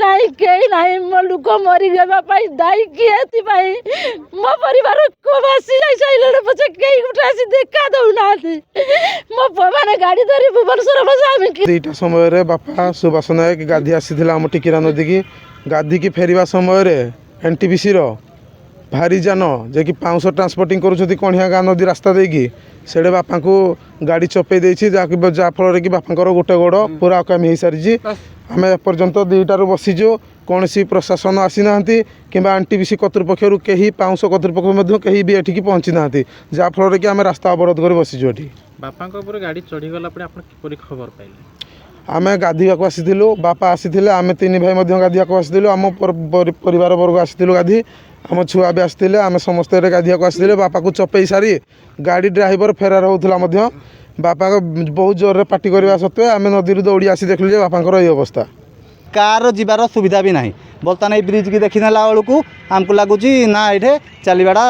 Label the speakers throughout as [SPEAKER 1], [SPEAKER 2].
[SPEAKER 1] नहीं कहीं नहीं मो लोक मरीगला दायी किए मो परिवार को भासी जाइए पचे कहीं गोटे आसी देखा दौना मो मैंने गाड़ी धरी भुवनेश्वर बसामी
[SPEAKER 2] दुईटा समय बापा सुभाष नायक गाधी आसी आम टिकिरा नदी की गाधी की फेरवा समय एनटीपीसी भारी जान जे कि पाउंश ट्रांसपोर्टिंग करुँच कणिया गाँ नदी रास्ता देकी से बापा को गाड़ी चपे जहाँफल कि बापा गोटे गोड़ पूरा अकामी हो सारी आम एपर्यंत दुईटारू बसीचु कौन प्रशासन आसी ना कि एनटीपीसी कर्तृपक्ष कहीं पाउंश कर्तृपक्ष कहीं भी एठिकी पहुँची ना जहाँफल कि आम रास्ता अवरोध कर बसीचु ये
[SPEAKER 3] बापा गाड़ी चढ़ीगला खबर पाइले
[SPEAKER 2] आम गाधोक आसीलु बापा आसी आम तीन भाई गाधोक आसीलु आम परिवार वर्ग आसीलु गाधी आम छुआ भी आसते आम समस्त गाधोक आसते बापा को चपई सारी गाड़ी ड्राइवर फेरार होता बापा बहुत जोर में पार्टी करने सत्वे आम नदी दौड़ी आसी देखलु बापा ये अवस्था
[SPEAKER 4] कार जीवार सुविधा भी नहीं बर्तमान ये ब्रिज की देखी नेला बेलू आमको लगुच ना ये चलवाटा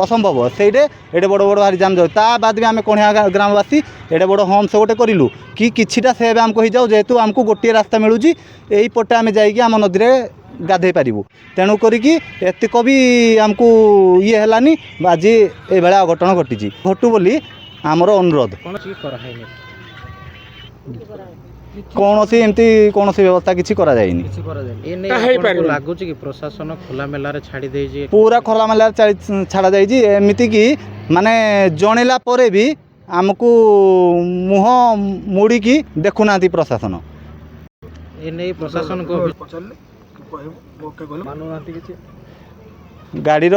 [SPEAKER 4] असंभव से बड़ बड़ भारी जाम जाऊ ता बाद भी आम कणिया ग्रामवासी एडे बड़ होम्स गोटे करूँ कि किछिटा सेव आमको हो जाऊ जेहेतु आमको गोटे रास्ता मिलूँ यही पटे आम जाइए आम नदी में गाधे पारू तेणु करी एतिक भी आमको ये है आज ये अघटन घटी घटू बोली आमर अनुरोध कौन सी एमती कौन सी व्यवस्था किसी करा जाइनी
[SPEAKER 3] लगुच कि प्रशासन खोला मेला छाड़ी दे
[SPEAKER 4] पूरा खोला मेला छाड़ा जाइए एमती कि माने जणेला परे भी आमको मुह मुड़ी देखुना प्रशासन
[SPEAKER 3] ए प्रशासन को
[SPEAKER 4] गाड़ी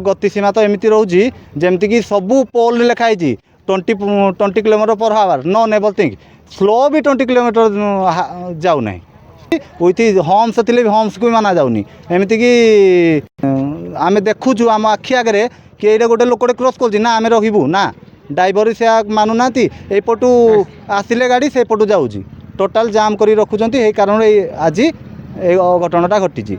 [SPEAKER 4] गतिसीमा तो एमती रोची जमती कि सबू पोल लिखाई 20 kilometre per hour non able thing slow भी 20 किलोमीटर जाऊ ना विथ हम्स थे भी हम्स को भी माना जाऊनी एमती कि आम देखुचु आम आखि आगे कि ये गोटे लोकटे क्रॉस कर ना आम रही ना ड्राइवर से मानुना एपटू आसिले गाड़ी से पटू जाऊँगी टोटाल जाम कर रखुंट यही कारण आज ये घटनाटा घटी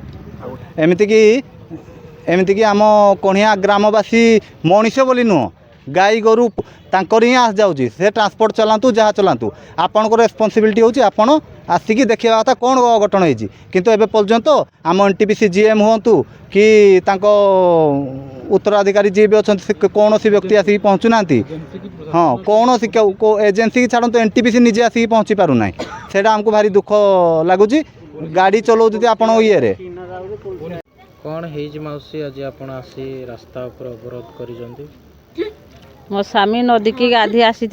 [SPEAKER 4] एमती कि आम कणिया ग्रामवासी मनीष बोली नुह गाई गोरु तांकर ही आस जाऊँगी से ट्रांसपोर्ट चलातु जहाँ चलातु आपणकर रेस्पॉन्सिबिलिटी होची आपण आसिकी देखा कथा कौन अघटन होती किंतु एबे पर्यंत आम एनटीपीसी जीएम हूँ कि तांको उत्तराधिकारी जी भी अच्छा कौन सी व्यक्ति आसिक पहुँचुना हाँ कौन एजेन्सी की छाड़ू एनटीपीसी निजे आसिक पहुँची पारना से आमको भारी दुख लगुच गाड़ी चलाऊँ आपण ये
[SPEAKER 3] कौन है मौसी आज आपण आसी रास्ता ऊपर अवरोध कर
[SPEAKER 1] मो स्वामी नदी की गाधी आसी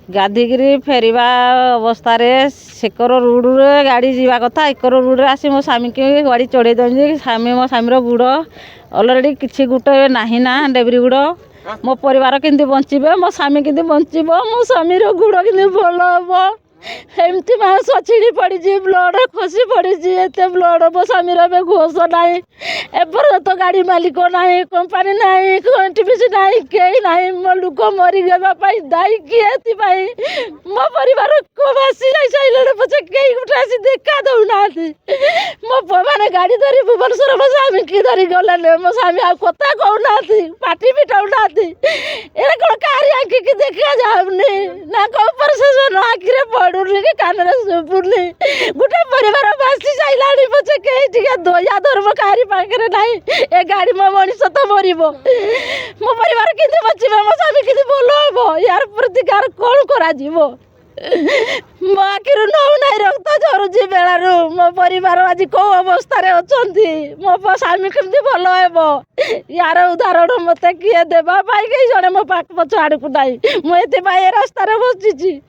[SPEAKER 1] गाधिकी फेरवा अवस्था सेकर रोड रे गाड़ी जावा कथा एकर रोड रे आसी मो स्वामी की गाड़ी चढ़े दे स्वामी मो स्वामी गुड़ अलरेडी किसी गुटे नहीं ना डेबरी गुड़ मो परिवार केमती बचे मो स्वामी केमती बचे मो स्वामी गुड़ के भल हम एमती मांस छिड़ी पड़ी ब्लड खसी पड़ी एत ब्लड मो स्वामी घोष ना एपर तो गाड़ी मालिक ना कंपानी ना एनटीपीसी ना कहीं नहीं मो लोक मरीगला दायी किए मो परिवार को भासी जाइए पचे कहीं गोटे आसी देखा दौना मो मैंने गाड़ी धरी भुवनेश्वर मो स्वामी की धरी गले मो स्वामी आ कथा कहना पाटी पिटाऊना ए कौन कारी आखि की देखा जाऊनी ना कौ प्रशासन आखिरे पड़ूनी कि कान शुभुनी गोटे परिवार भासी जाइला पचे कहीं दया धर्म कारी पाखे ना ए गाड़ी मो मनीष तो मर मो परिवार कि बचे मो स्वामी कि भल हम यार प्रतिकार कौन करा मो आखिर नौ ना रक्त झरुची बेलू मो परिवार आज कौ अवस्था अच्छा मो स्वामी केमती भल हम यार उदाहरण मत किए देवाई जड़े मो पाख पछ आड़ को ना मुझे रास्तार बसी।